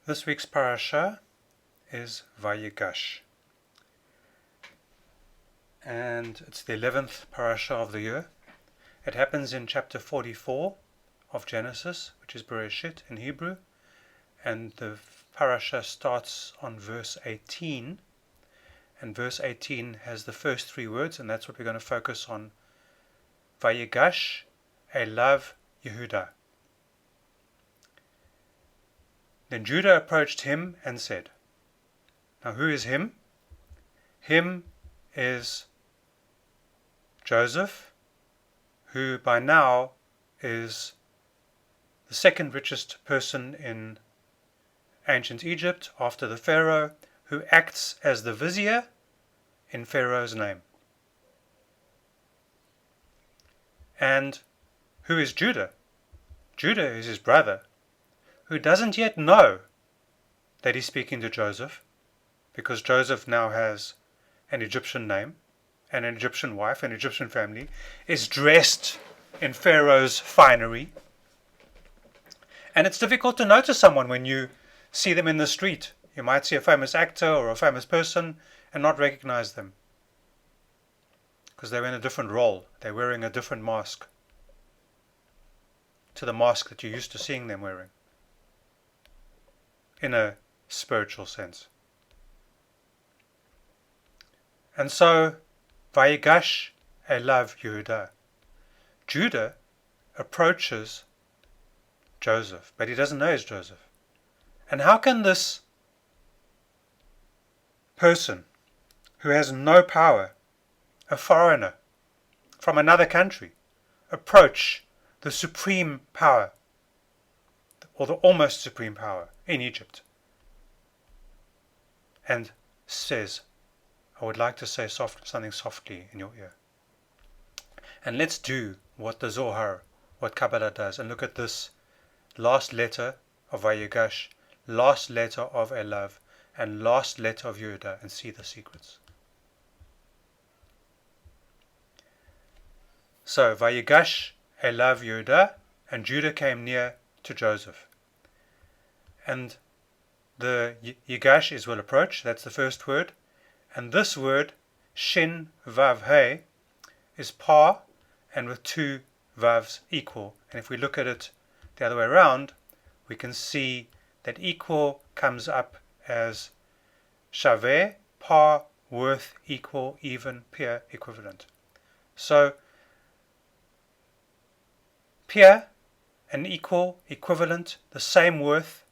This week's parasha is Vayigash, and it's the 11th parasha of the year. It happens in chapter 44 of Genesis, which is Bereshit in Hebrew, and the parasha starts on verse 18, and verse 18 has the first three words, and that's what we're going to focus on. Vayigash Elav Yehuda. Then Judah approached him and said. Now who is him? Him is Joseph, who by now is the second richest person in ancient Egypt after the Pharaoh, who acts as the Vizier in Pharaoh's name. And who is Judah? Judah is his brother, who doesn't yet know that he's speaking to Joseph, because Joseph now has an Egyptian name, and an Egyptian wife, an Egyptian family, is dressed in Pharaoh's finery. And it's difficult to notice someone when you see them in the street. You might see a famous actor or a famous person and not recognize them, because they're in a different role. They're wearing a different mask to the mask that you're used to seeing them wearing, in a spiritual sense. And so, Vayigash Elav Yehuda. Judah approaches Joseph, but he doesn't know it's Joseph. And how can this person who has no power, a foreigner from another country, approach the supreme power, or the almost supreme power in Egypt, and says, I would like to say something softly in your ear. And let's do what the Zohar, what Kabbalah does, and look at this last letter of Vayigash, last letter of Elav, and last letter of Yehuda, and see the secrets. So, Vayigash Elav Yehuda, and Judah came near to Joseph. And the Yigash is will approach, that's the first word. And this word, Shin Vav He, is par, and with two Vavs equal. And if we look at it the other way around, we can see that equal comes up as Shaveh, par, worth, equal, even, peer, equivalent. So, peer and equal, equivalent, the same worth.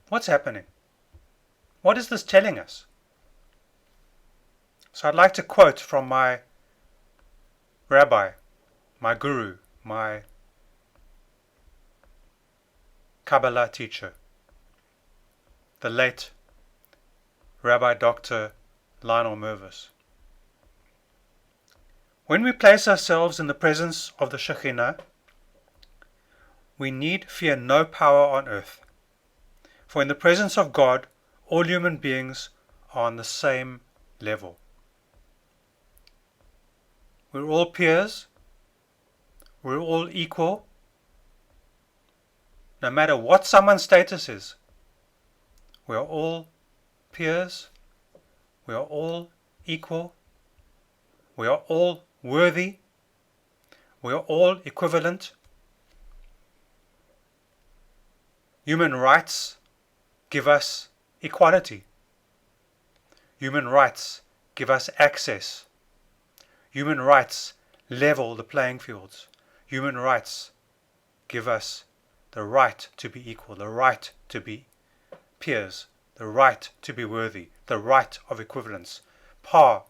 What's happening? What is this telling us? So I'd like to quote from my rabbi, my guru, my Kabbalah teacher, the late Rabbi Dr. Lionel Mervis. When we place ourselves in the presence of the Shekhinah, we need fear no power on earth. For in the presence of God, all human beings are on the same level. We're all peers. We're all equal. No matter what someone's status is, we are all peers. We are all equal. We are all worthy. We are all equivalent. Human rights give us equality. Human rights give us access. Human rights level the playing fields. Human rights give us the right to be equal, the right to be peers, the right to be worthy, the right of equivalence. Par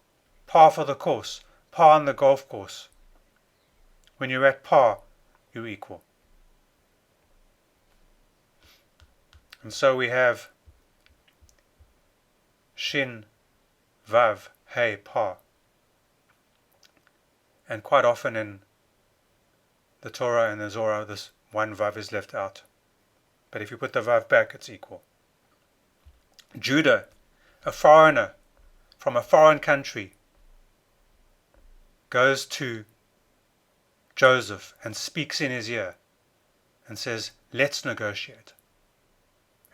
for the course, par on the golf course. When you're at par, you're equal. And so we have Shin, Vav, He, par. And quite often in the Torah and the Zohar, this one Vav is left out. But if you put the Vav back, it's equal. Judah, a foreigner from a foreign country, goes to Joseph and speaks in his ear and says, let's negotiate.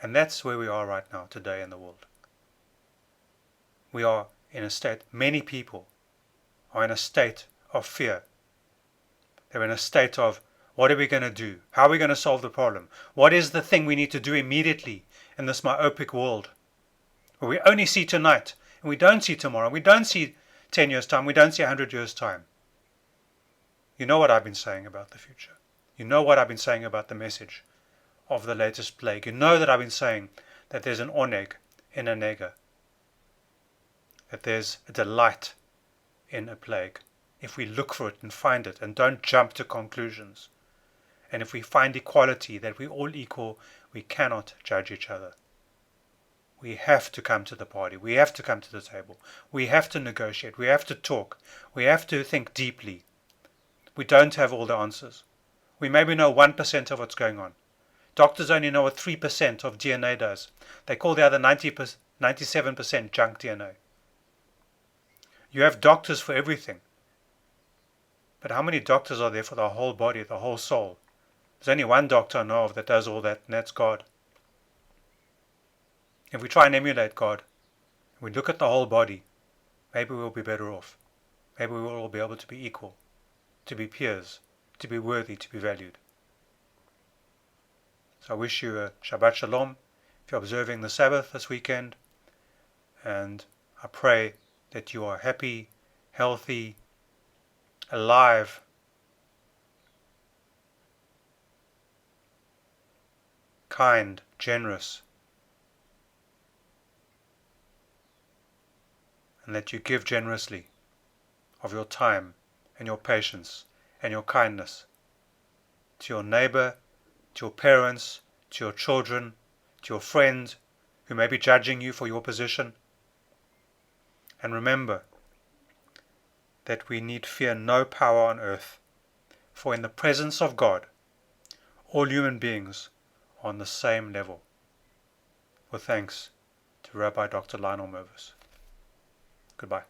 And that's where we are right now, today in the world. We are in a state, many people are in a state of fear. They're in a state of, what are we going to do? How are we going to solve the problem? What is the thing we need to do immediately in this myopic world, where we only see tonight, and we don't see tomorrow, we don't see 10 years' time, we don't see 100 years' time. You know what I've been saying about the future. You know what I've been saying about the message of the latest plague. You know that I've been saying that there's an oneg in a nega, that there's a delight in a plague, if we look for it and find it and don't jump to conclusions. And if we find equality, that we're all equal, we cannot judge each other. We have to come to the party. We have to come to the table. We have to negotiate. We have to talk. We have to think deeply. We don't have all the answers. We maybe know 1% of what's going on. Doctors only know what 3% of DNA does. They call the other 97% junk DNA. You have doctors for everything. But how many doctors are there for the whole body, the whole soul? There's only one doctor I know of that does all that, and that's God. If we try and emulate God, and we look at the whole body, maybe we'll be better off. Maybe we'll all be able to be equal, to be peers, to be worthy, to be valued. So I wish you a Shabbat Shalom if you're observing the Sabbath this weekend, and I pray that you are happy, healthy, alive, kind, generous, and that you give generously of your time and your patience and your kindness to your neighbor, to your parents, to your children, to your friends who may be judging you for your position. And remember that we need fear no power on earth, for in the presence of God, all human beings are on the same level. With thanks to Rabbi Dr. Lionel Mervis. Goodbye.